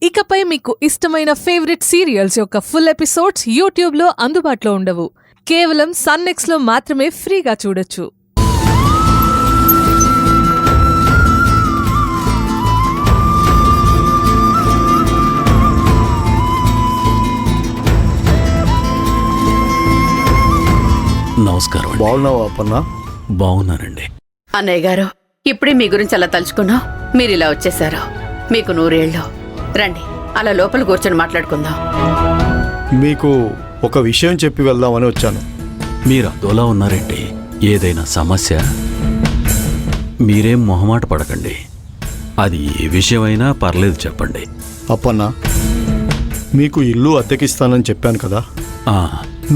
ఇకపై మీకు ఇష్టమైన ఫేవరెట్ సీరియల్స్ యొక్క ఫుల్ ఎపిసోడ్స్ యూట్యూబ్లో అందుబాటులో ఉండవు. కేవలం సన్నెక్స్లో మాత్రమే ఫ్రీగా చూడొచ్చు. నమస్కారం. బాగున్నావా అప్పన్నా? బాగున్నానండి. అన్నయ్య గారు, ఇప్పుడే మీ గురించి అలా తలుచుకున్నాం. మీరు ఇలా వచ్చేసారు. మీకు 100 ఏళ్ళు. రండి, అలా లోపల కూర్చొని మాట్లాడుకుందాం. మీకు ఒక విషయం చెప్పి వెళ్దామని వచ్చాను. మీరు అదోలా ఉన్నారేంటి? ఏదైనా సమస్య? మీరేం మొహమాట పడకండి. అది ఏ విషయమైనా పర్లేదు, చెప్పండి. అప్పన్నా, మీకు ఇల్లు అద్దెకిస్తానని చెప్పాను కదా. ఆ,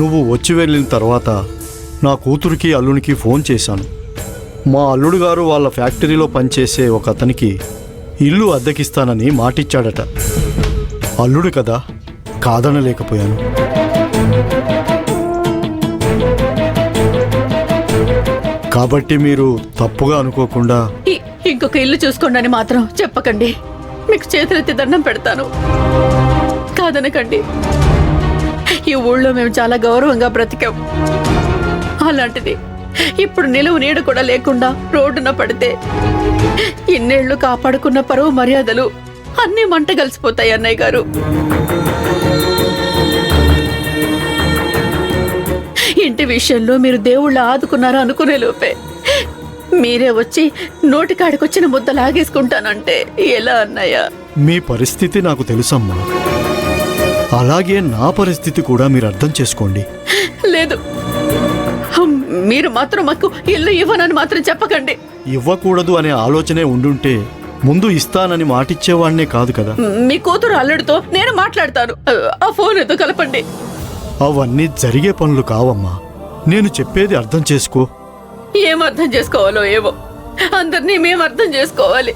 నువ్వు వచ్చి వెళ్ళిన తర్వాత నా కూతురికి అల్లునికి ఫోన్ చేశాను. మా అల్లుడు గారు వాళ్ళ ఫ్యాక్టరీలో పనిచేసే ఒక అతనికి ఇల్లు అద్దెకిస్తానని మాటిచ్చాడట. అల్లుడు కదా, కాదనలేకపోయాను. కాబట్టి మీరు తప్పుగా అనుకోకుండా ఇంకొక ఇల్లు చూసుకోండి అని మాత్రం చెప్పకండి. మీకు చేతులెత్తి దండం పెడతాను. కాదనకండి. ఈ ఊళ్ళో మేము చాలా గౌరవంగా బ్రతికాం. అలాంటిది ఇప్పుడు నిలువు నీడ కూడా లేకుండా రోడ్డున పడితే ఇన్నేళ్లు కాపాడుకున్న పరువు మర్యాదలు అన్నీ మంట కలిసిపోతాయి అన్నయ్య గారు. ఇంటి విషయంలో మీరు దేవుళ్ళ ఆదుకున్నారా అనుకునే లోపే మీరే వచ్చి నోటికాడికొచ్చిన ముద్ద లాగేసుకుంటానంటే ఎలా అన్నయ్య? మీ పరిస్థితి నాకు తెలుసమ్మా. అలాగే నా పరిస్థితి కూడా మీరు అర్థం చేసుకోండి. లేదు, మీరు మాత్రం మాకు ఇల్లు ఇవ్వనని మాత్రం చెప్పకండి. ఇవ్వకూడదు అనే ఆలోచనే ఉండుంటే ముందు ఇస్తానని మాటిచ్చేవాడినే కాదు కదా. మీ కూతురు అల్లుడితో నేను మాట్లాడతాను. ఆ ఫోన్ ఏదో కలపండి. అవన్నీ జరిగే పనులు కావమ్మా. నేను చెప్పేది అర్థం చేసుకో. ఏం అర్థం చేసుకోవాలో ఏవో. అందరినీ మేము అర్థం చేసుకోవాలి.